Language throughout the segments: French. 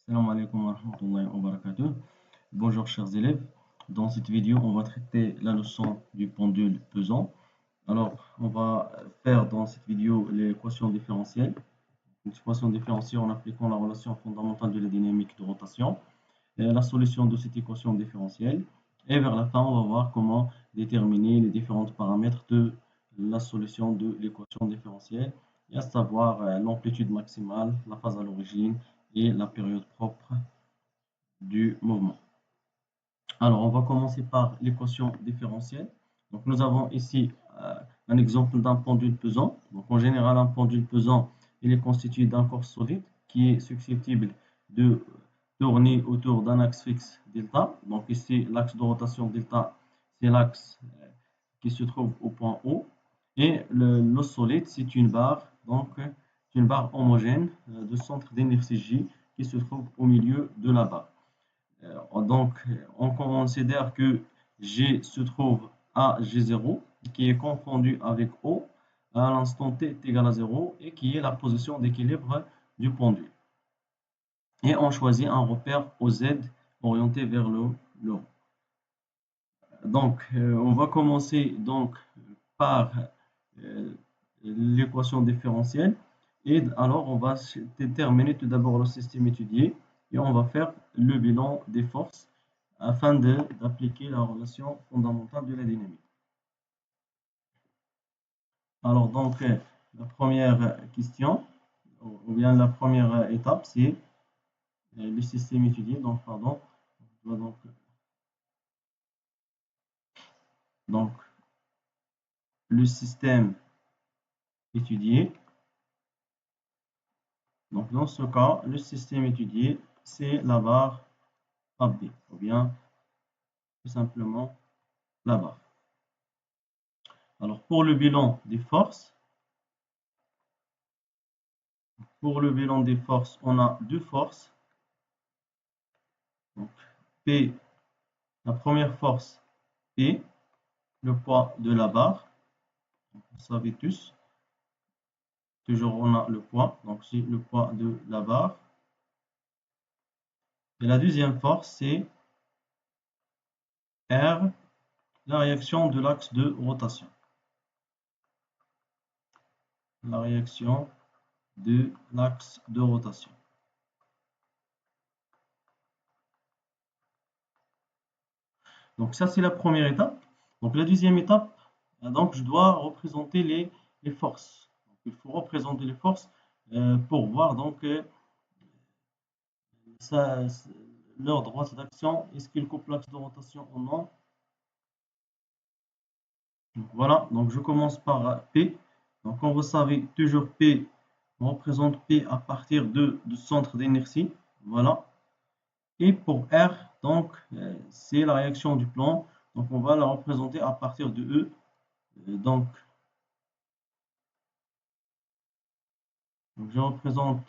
Salam alaikum wa rahmatullahi wa barakatuh. Bonjour chers élèves. Dans cette vidéo, on va traiter la leçon du pendule pesant. Alors, on va faire dans cette vidéo l'équation différentielle. L'équation différentielle en appliquant la relation fondamentale de la dynamique de rotation. Et la solution de cette équation différentielle. Et vers la fin, on va voir comment déterminer les différents paramètres de la solution de l'équation différentielle, à savoir l'amplitude maximale, la phase à l'origine et la période propre du mouvement. Alors, on va commencer par l'équation différentielle. Donc, nous avons ici un exemple d'un pendule pesant. Donc, en général, un pendule pesant, il est constitué d'un corps solide qui est susceptible de tourner autour d'un axe fixe delta. Donc, ici, l'axe de rotation delta, c'est l'axe qui se trouve au point O. Et l'os solide, c'est une barre, donc une barre homogène de centre d'inertie J qui se trouve au milieu de la barre. Donc, on considère que G se trouve à G0, qui est confondu avec O à l'instant t est égal à 0 et qui est la position d'équilibre du pendule. Et on choisit un repère OZ orienté vers le haut. Donc, on va commencer donc par l'équation différentielle. Et alors, on va déterminer tout d'abord le système étudié et on va faire le bilan des forces afin d'appliquer la relation fondamentale de la dynamique. Alors, donc, la première question, ou bien la première étape, c'est le système étudié. Donc, pardon, donc le système étudié. Donc, dans ce cas, le système étudié, c'est la barre AB, ou bien tout simplement la barre. Alors, pour le bilan des forces, on a deux forces. Donc, P, la première force, P, le poids de la barre. Vous savez tous. Toujours, on a le poids. Donc, c'est le poids de la barre. Et la deuxième force, c'est R, la réaction de l'axe de rotation. La réaction de l'axe de rotation. Donc ça, c'est la première étape. Donc la deuxième étape, donc je dois représenter les forces. Donc, il faut représenter les forces pour voir donc leur droite d'action. Est-ce qu'ils coupent l'axe de rotation ou non? Donc, voilà, donc je commence par P. Donc comme vous savez, toujours P, on représente P à partir du centre d'inertie. Voilà. Et pour R, donc c'est la réaction du plan. Donc on va la représenter à partir de E. Donc je représente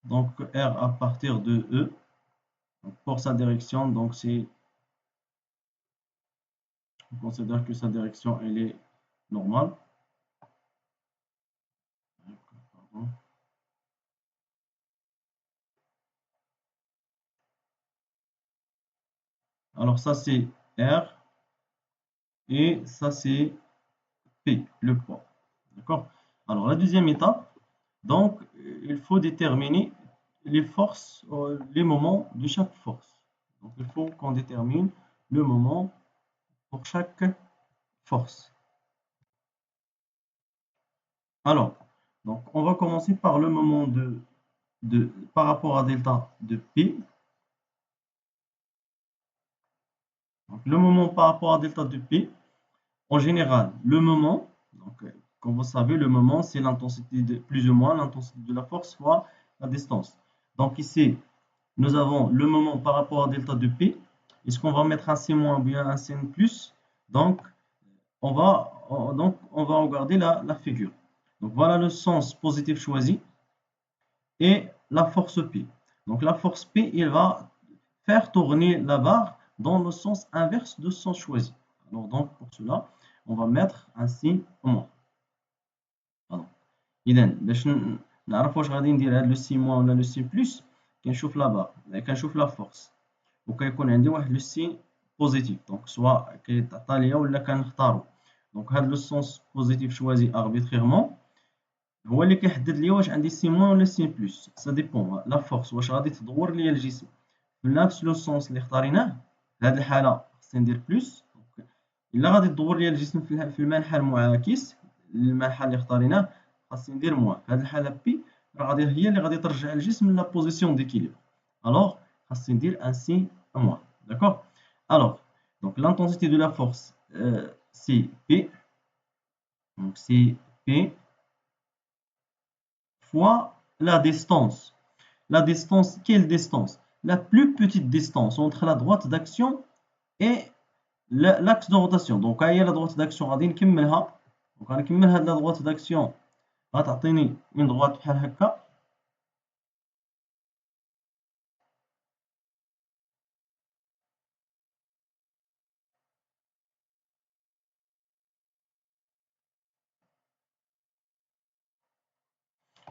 donc R à partir de E. Donc, pour sa direction, donc on considère que sa direction elle est normale. Pardon. Alors ça c'est R et ça c'est P, le poids. D'accord? Alors la deuxième étape, donc il faut déterminer les forces, les moments de chaque force. Donc il faut qu'on détermine le moment pour chaque force. Alors, donc on va commencer par le moment par rapport à delta de P. Donc, le moment par rapport à delta de P, en général, le moment, donc, comme vous savez, le moment, c'est l'intensité de plus ou moins l'intensité de la force fois la distance. Donc ici, nous avons le moment par rapport à delta de P. Est-ce qu'on va mettre un C- ou bien un Cn+? Donc, on va regarder la figure. Donc, voilà le sens positif choisi et la force P. Donc, la force P, il va faire tourner la barre dans le sens inverse de sens choisi. Alors, donc, pour cela, on va mettre un signe moins. Pardon. إذا باش نعرف واش غادي ندير هاد لو سي موان ولا لو سي بلس، كنشوف لابا كنشوف لا فورس وكيكون عندي واحد لو سين بوزيتيف، دونك سوا كيتعطى ليا ولا كنختارو. دونك هاد لو سونس بوزيتيف شوازي اربيتريرمون هو اللي كيحدد ليا واش عندي سي موان ولا سي بلس. سا ديبون لا فورس واش غادي تدور ليا الجسم في نفس لو سونس اللي اختاريناه. في هاد الحالة خصني ندير بلس، إلا غادي تدور ليا الجسم في المنحى المعاكس للمنحى اللي اختاريناه خاصني ندير موان. في هاد الحالة بي راه هي اللي غادي ترجع الجسم لا بوزيسيون ديكيليبر، الوغ خاصني ندير ان سين moins. D'accord? Alors, donc l'intensité de la force, c'est P. Donc c'est P fois la distance. La distance, quelle distance? La plus petite distance entre la droite d'action et l'axe de rotation. Donc, il y a la droite d'action. غادي نكملها. Donc, غنكمل هاد la droite d'action. غتعطيني une droite بحال هكا.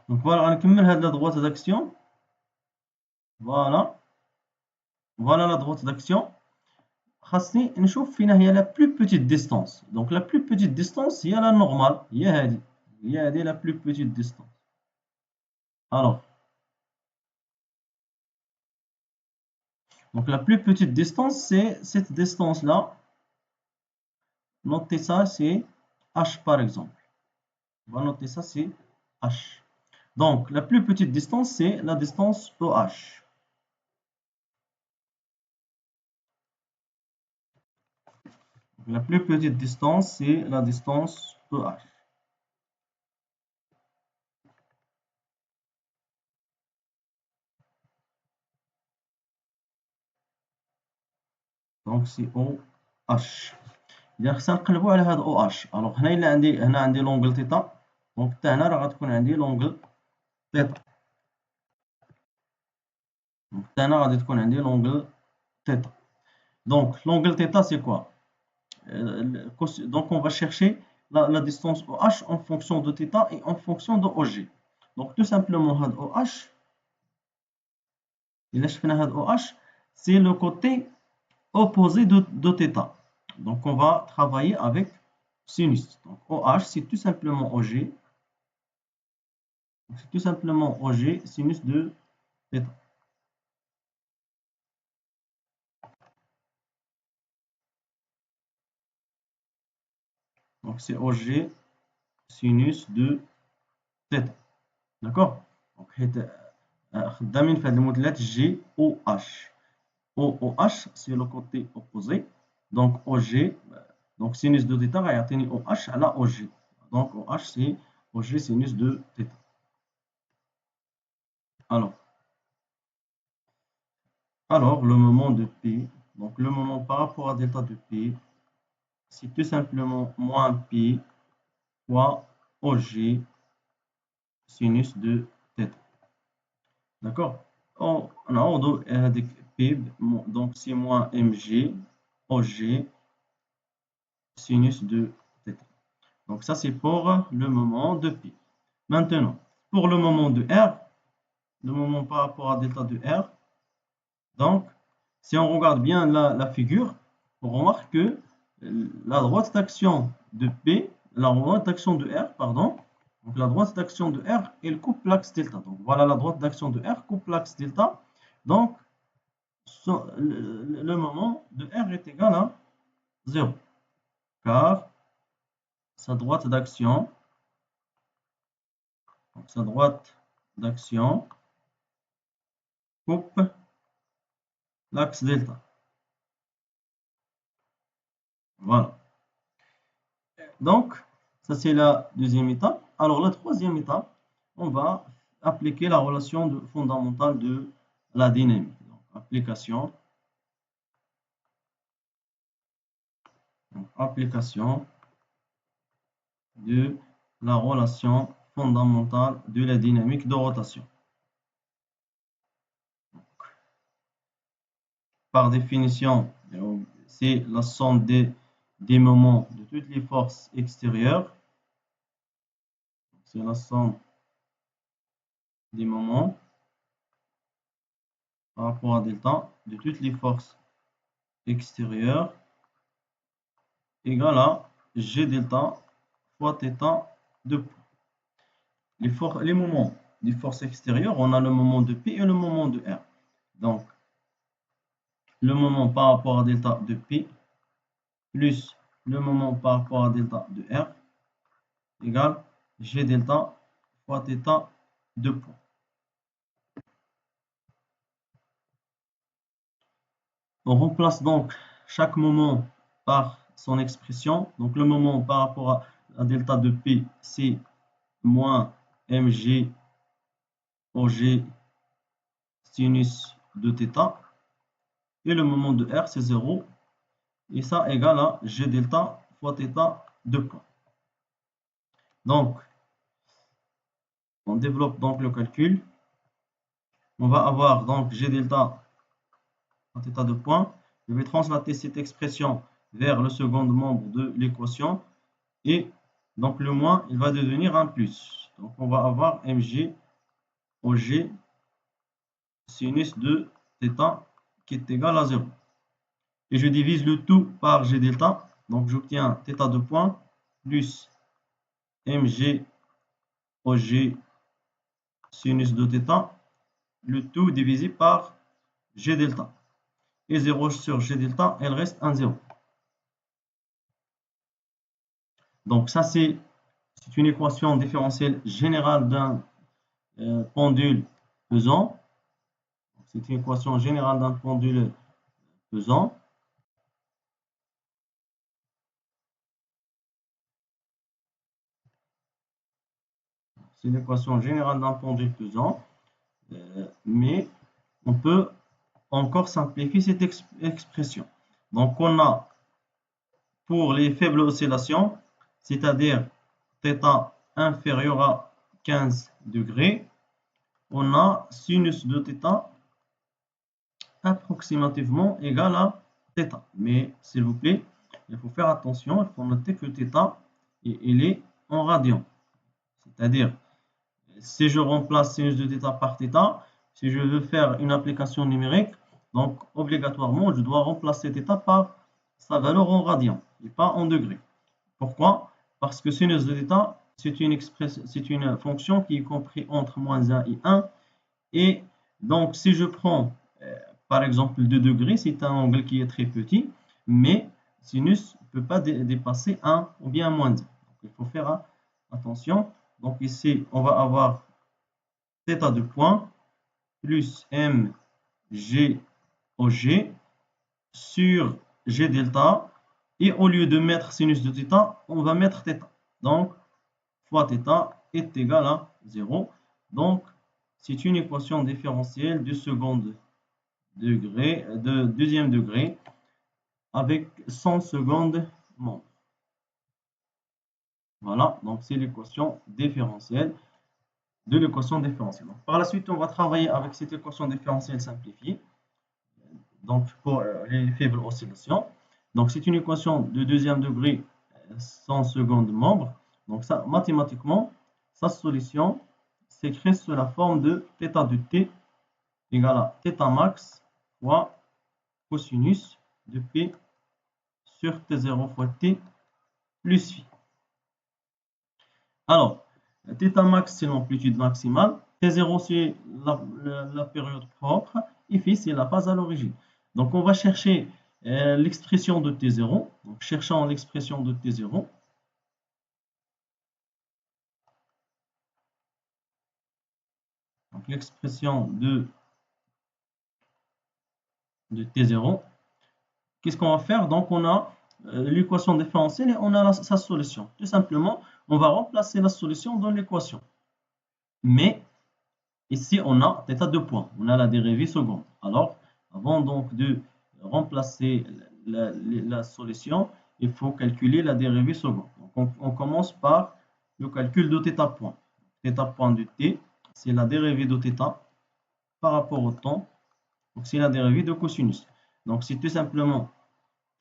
Donc voilà, غنكمل هاد la droite d'action. Voilà. Voilà la droite d'action. خاصني نشوف فين هي la plus petite distance. Donc la plus petite distance هي la normale. هي هذه la plus petite distance. Alors, donc la plus petite distance, c'est cette distance-là. Notez ça, c'est H par exemple. On va noter ça, c'est H. Donc la plus petite distance, c'est la distance OH. La plus petite distance, c'est la distance OH. Donc c'est OH. إذا خصنا نقلبو على هاد OH. Alors هنا إلا عندي لونغل تيتا، دونك حتى هنا راه غتكون عندي لونغل تيتا. Donc حتى هنا غادي تكون عندي لونغل تيتا. Donc l'angle θ c'est quoi? Donc on va chercher la distance OH en fonction de θ et en fonction de OG. Donc tout simplement هاد OH إلا شفنا هاد OH c'est le côté opposé de θ. Donc on va travailler avec sinus. Donc OH c'est tout simplement OG. C'est tout simplement OG sinus de θ. Donc c'est OG sinus de θ. D'accord? Donc خدامين في هاد المثلث جي او اش. او اش سي لو كوتي اوبوزي، دونك او جي، دونك سينوس دو تيتا غيعطيني او اش على او جي، دونك او اش سي او جي سينوس دو تيتا. Alors le moment de P, donc le moment par rapport à delta de P, c'est tout simplement moins P fois OG sinus de θ. D'accord? On a P, donc c'est moins mg OG sinus de θ. Donc ça c'est pour le moment de P. Maintenant, pour le moment de R, le moment par rapport à delta de R, donc si on regarde bien la figure, on remarque que la droite d'action de P, la droite d'action de R, pardon, donc la droite d'action de R, elle coupe l'axe delta. Donc voilà, la droite d'action de R coupe l'axe delta. Donc le moment de R est égal à 0, car sa droite d'action, coupe l'axe delta. Voilà. Donc, ça c'est la deuxième étape. Alors, la troisième étape, on va appliquer la relation fondamentale de la dynamique. Donc, application de la relation fondamentale de la dynamique de rotation. Par définition, c'est la somme des moments de toutes les forces extérieures. C'est la somme des moments par rapport à delta de toutes les forces extérieures égale à G delta fois θ de poids. Les moments des forces extérieures, on a le moment de P et le moment de R. Donc, le moment par rapport à delta de P plus le moment par rapport à delta de R égale G delta fois θ de poids. On remplace donc chaque moment par son expression. Donc le moment par rapport à delta de P, c'est moins mg OG sinus de θ. Et le moment de R, c'est 0. Et ça égale à G delta fois θ de poids. Donc, on développe donc le calcul. On va avoir donc G delta fois θ de poids. Je vais translater cette expression vers le second membre de l'équation. Et donc le moins, il va devenir un plus. Donc on va avoir mg OG sinus de θ qui est égal à 0. Et je divise le tout par G delta. Donc j'obtiens θ de poids plus mg OG sinus de θ, le tout divisé par G delta. Et 0 sur G delta, elle reste un 0. Donc ça, c'est une équation différentielle générale d'un pendule pesant. C'est une équation générale d'un pendule pesant. C'est l'équation générale d'un pendule pesant. Mais on peut encore simplifier cette expression. Donc on a pour les faibles oscillations, c'est-à-dire θ inférieur à 15 degrés, on a sinus de θ approximativement égal à θ. Mais s'il vous plaît, il faut faire attention, il faut noter que θ, il est en radians. C'est-à-dire, si je remplace sinus de θ par θ, si je veux faire une application numérique, donc obligatoirement, je dois remplacer θ par sa valeur en radians et pas en degrés. Pourquoi? Parce que sinus de θ, c'est une fonction qui est comprise entre moins 1 et 1. Et donc, si je prends par exemple 2 degrés, c'est un angle qui est très petit, mais sinus ne peut pas dépasser 1 ou bien moins 1. Donc, il faut faire attention. Donc ici, on va avoir θ de point plus mg OG sur G delta. Et au lieu de mettre sinus de θ, on va mettre θ. Donc, fois θ est égal à 0. Donc, c'est une équation différentielle du second degré, de deuxième degré, avec 100 secondes membres. Voilà, donc c'est l'équation différentielle de l'équation différentielle. Donc, par la suite, on va travailler avec cette équation différentielle simplifiée. Donc, pour les faibles oscillations. Donc, c'est une équation de deuxième degré 100 secondes membres. Donc, ça, mathématiquement, sa solution s'écrit sous la forme de θ de t égale à θ max fois cosinus de p sur t0 fois t plus phi. Alors, θ max, c'est l'amplitude maximale. T0, c'est la période propre. Et phi, c'est la phase à l'origine. Donc, on va chercher l'expression de T0. Donc, cherchons l'expression de T0. Donc, l'expression de T0. Qu'est-ce qu'on va faire? Donc, on a l'équation différentielle et on a sa solution. Tout simplement, on va remplacer la solution dans l'équation. Mais, ici, on a θ de point. On a la dérivée seconde. Alors, avant donc de remplacer la solution, il faut calculer la dérivée seconde. Donc, on commence par le calcul de θ point. θ point de t, c'est la dérivée de θ par rapport au temps. Donc, c'est la dérivée de cosinus. Donc, c'est tout simplement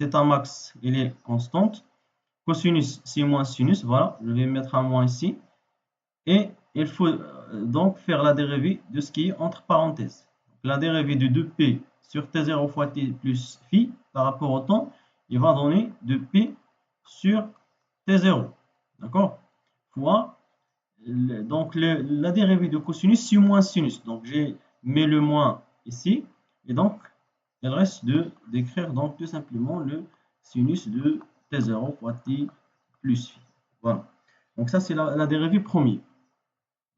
θ max, il est constante. cosinus, c'est moins sinus. Voilà, je vais mettre un moins ici. Et il faut donc faire la dérivée de ce qui est entre parenthèses. La dérivée de 2p sur t0 fois t plus phi par rapport au temps, il va donner 2p sur t0. D'accord? Fois, donc la dérivée de cosinus, c'est moins sinus. Donc j'ai mis le moins ici. Et donc, il reste d'écrire donc tout simplement le sinus de t0 fois t plus phi. Voilà. Donc ça, c'est la dérivée première.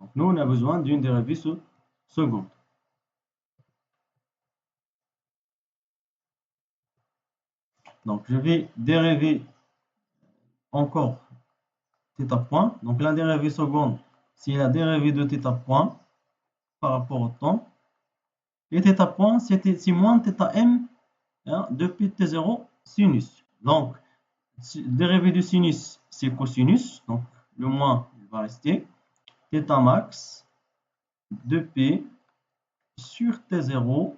Donc nous, on a besoin d'une dérivée seconde. Donc je vais dériver encore θ point. Donc la dérivée seconde, c'est la dérivée de θ point par rapport au temps. Et θ point, c'est moins θm hein, depuis t0 sinus. Donc, dérivée du sinus, c'est cosinus. Donc le moins, il va rester. θ max 2p sur t0.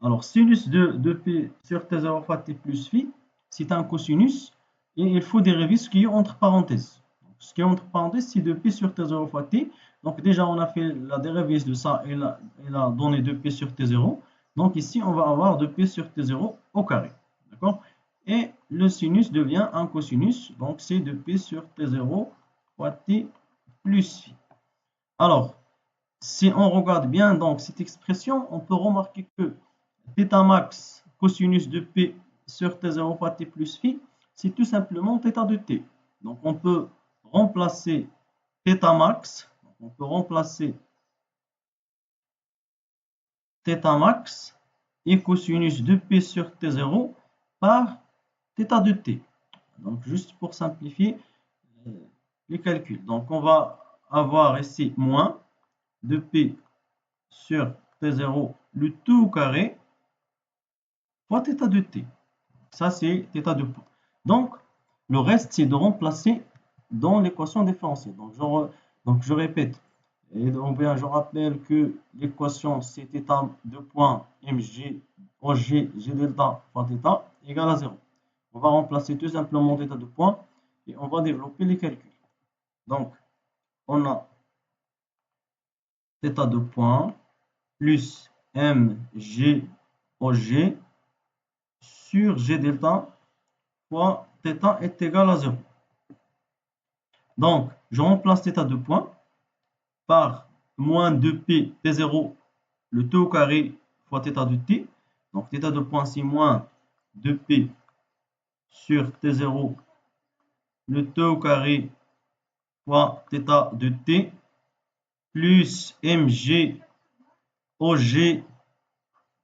Alors, sinus de p sur t0 fois t plus phi, c'est un cosinus. Et il faut dériver ce qui est entre parenthèses. Donc, ce qui est entre parenthèses, c'est 2p sur t0 fois t. Donc déjà, on a fait la dérivée de ça. Il a donné 2p sur t0. Donc ici, on va avoir 2p sur t0 au carré. D'accord? Et le sinus devient un cosinus. Donc c'est 2p sur t0 fois t plus phi. Alors, si on regarde bien donc cette expression, on peut remarquer que θ max cosinus de p sur t0 fois t plus phi, c'est tout simplement θ de t. Donc on peut remplacer θ max, on peut remplacer θ max et cosinus de p sur t0 par θ de t. Donc juste pour simplifier les calculs. Donc on va avoir ici moins 2p sur t0 le tout au carré fois θ de t. Ça, c'est θ de point. Donc, le reste, c'est de remplacer dans l'équation différentielle. Donc, je répète. Et donc, bien, je rappelle que l'équation, c'est θ de point mg OG g delta fois θ égale à 0. On va remplacer tout simplement θ de point et on va développer les calculs. Donc, on a θ de point plus mg OG sur g delta fois θ est égal à 0. Donc, je remplace θ de point par moins 2p t0, le t au carré fois θ de t. Donc, θ de point, c'est moins 2p sur t0, le t au carré fois θ de t, plus mg OG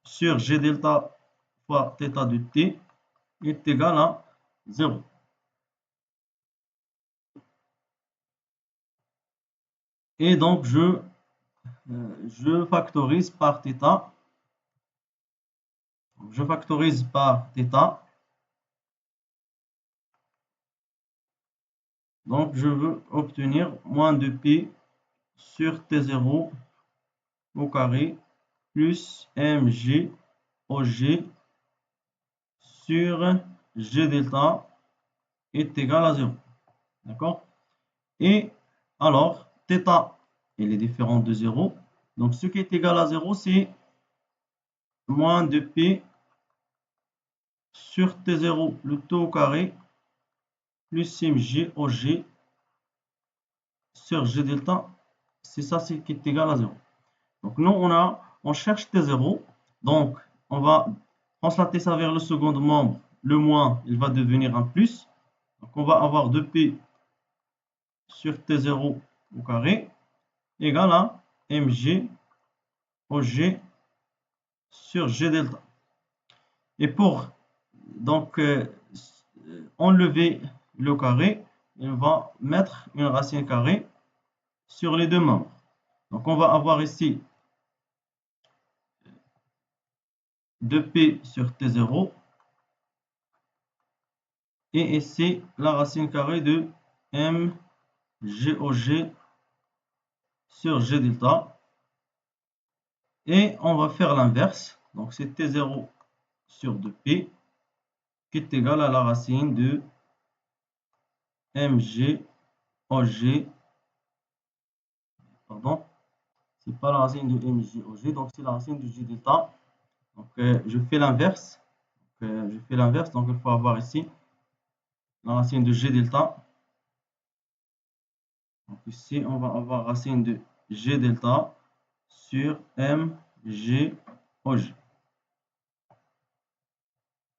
sur g delta fois θ de t est égal à 0. Et donc, je factorise par θ. Je factorise par θ. Donc, je veux obtenir moins 2p sur t0 au carré plus mg OG sur g delta est égal à 0. D'accord? Et alors, θ, elle est différente de 0. Donc, ce qui est égal à 0, c'est moins 2p sur t0, le tout au carré, plus mg OG sur g delta. C'est ça, c'est qui est égal à 0. Donc, nous, on cherche t0. Donc, on va translater ça vers le second membre. Le moins, il va devenir un plus. Donc, on va avoir 2p sur t0 au carré égale à mg OG sur g delta. Et pour donc enlever le carré, on va mettre une racine carrée sur les deux membres. Donc, on va avoir ici 2p sur t0 et ici la racine carrée de mgog sur g delta. Et on va faire l'inverse. Donc, c'est t0 sur 2p qui est égal à la racine de mg OG, pardon, c'est pas la racine de mg OG, donc c'est la racine de j delta. Donc je fais l'inverse. Donc il faut avoir ici la racine de g delta. Donc ici, on va avoir racine de g delta sur mg OG.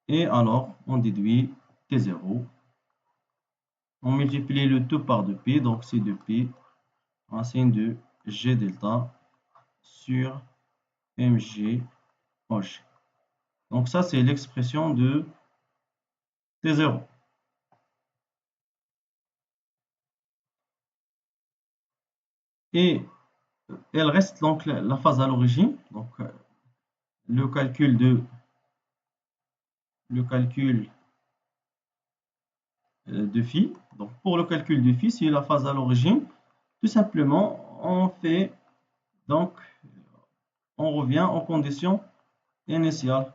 Et alors, on déduit T0. On multiplie le tout par 2pi, donc c'est 2pi, racine de g delta sur mg OG. Donc ça, c'est l'expression de T0. Et elle reste donc la phase à l'origine. Donc le calcul de phi. Donc pour le calcul de phi, c'est la phase à l'origine. Tout simplement, on fait donc on revient aux conditions initiales.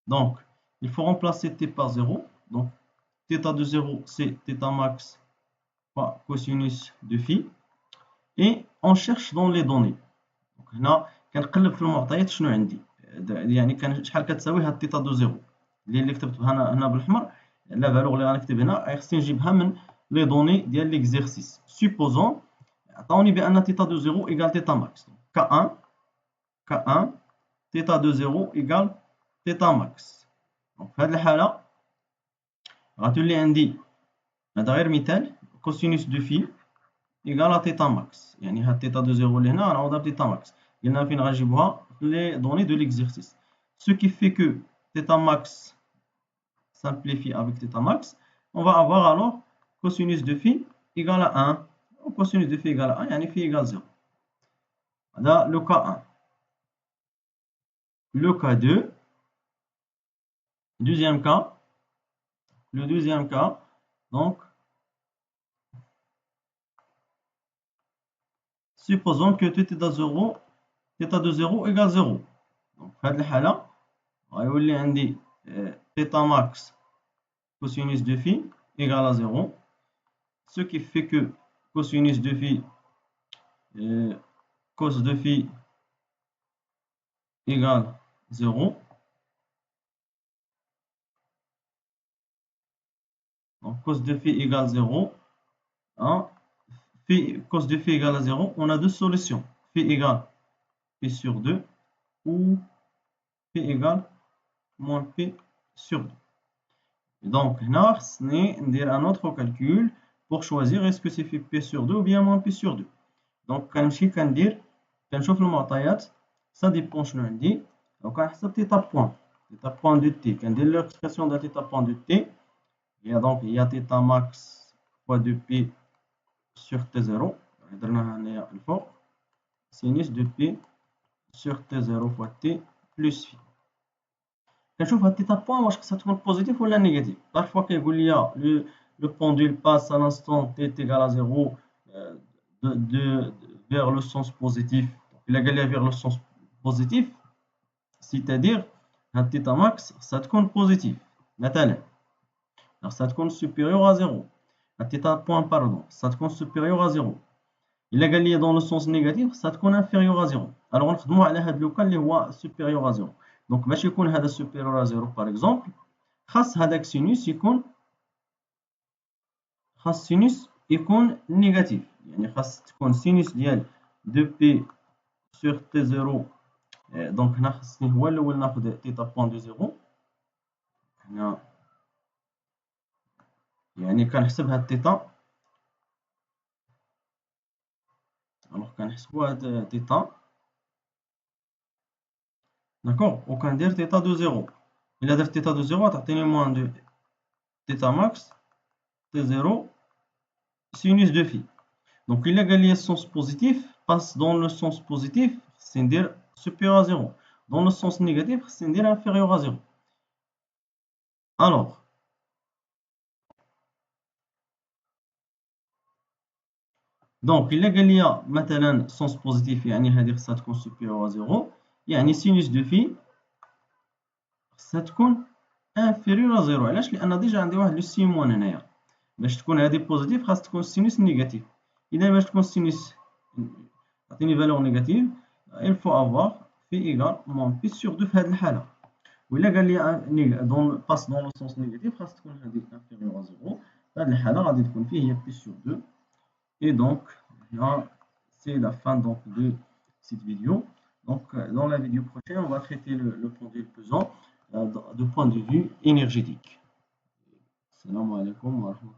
Donc il faut remplacer t par 0. Donc θ de 0 c'est θ max fois cosinus de phi. Et on cherche dans les données. Donc هنا كنقلب في المعطيات شنو عندي، يعني كان شحال كتساوي هاد θ دو 0 اللي كتبتها هنا بالحمر. لا فالور اللي غنكتب هنا خصني نجيبها من لي دوني ديال ليكزيرسيس. سوبوزون عطاوني بان θ دو 0 ايكال θ ماكس. K1 θ دو 0 ايكال θ ماكس. دونك في هذه الحاله غتولي عندي هذا غير مثال كوسينوس دو في ايكال θ ماكس، يعني هاد θ دو 0 اللي هنا غنعوضها بθ ماكس. قلنا فين غنجيبوها في لي دوني دو ليكزيرسيس. Ce qui fait que θ max simplifie avec θ max, on va avoir alors cosinus de phi égale à 1. Cosinus de phi égale à 1, يعني phi égale 0. Voilà le cas 1. Le cas 2, deuxième cas, le deuxième cas, donc, supposons que θ de 0 égale 0. Donc, في هذه الحالة غيولي عندي θ max cosinus de phi égale à 0. Ce qui fait que cosinus de phi cos de phi égale 0. Donc cos de phi égale 0. Hein? Cos de phi égale à 0. On a deux solutions. Phi égale π sur 2 ou π égale moins π sur 2. Donc, là, on a un autre calcul pour choisir est-ce que c'est π sur 2 ou bien moins π sur 2. Donc, quand je vais نشوف المعطيات ça dépend شنو عندي. Donc كنحسب θ point de t. كندير l'expression de θ point de t. Il y a θ max fois 2π sur t0. درناها هنايا الفوق. Sinus de π sur t0 fois t plus phi. كنشوف هاد θ point واش خصها تكون positif ولا négatif. Parfois كيقول لي le pendule passe à l'instant t est égal à 0 vers le sens positif. Il a galéré vers le sens positif, c'est-à-dire un θ max ça تكون positif. مثلا ça تكون supérieur à 0. Un θ point pardon, ça تكون supérieur à 0. Il a gagné dans le sens négatif, ça تكون inférieur à 0. Alors on نخدموا على هذا لو كان اللي هو supérieur à 0. Donc باش يكون هذا supérieur à 0 par exemple خاص هذاك sinus يكون négatif. يعني خاص تكون sinus ديال 2π sur t0. دونك هنا خصني هو الاول ناخذ θ بوان دو 0. هنا يعني كنحسب هاد θ. الوغ كنحسبوا هاد θ داكوغ وكندير θ دو 0. الا درت θ دو 0 تعطيني موان دو θ ماكس t0 sinus de phi. Donc il a gagné le sens positif passe dans le sens positif c'est-à-dire supérieur à 0. Dans le sens négatif c'est-à-dire inférieur à 0. Alors donc il a gagné مثلا sens positif يعني هذه خصها تكون supérieur à 0 يعني sinus de phi خصها تكون inférieur à 0. علاش؟ لان ديجا عندي واحد لو سيموان هنايا. باش تكون هذه بوزيتيف خاص تكون السينوس نيجاتيف. اذا باش تكون السينوس تعطيني فالور نيجاتيف il faut avoir في ايغال موان بي سور 2 في هذه الحاله. وإلا قال لي دون باس دون لو سونس نيجاتيف خاص تكون هذه انفيريور ا 0. في هذه الحاله غادي تكون فيه هي بي سور 2. Et donc là c'est la fin donc de cette vidéo. Donc dans la vidéo prochaine on va traiter le pendule pesant de point de vue énergétique. Salam alaikum wa rahmatullah.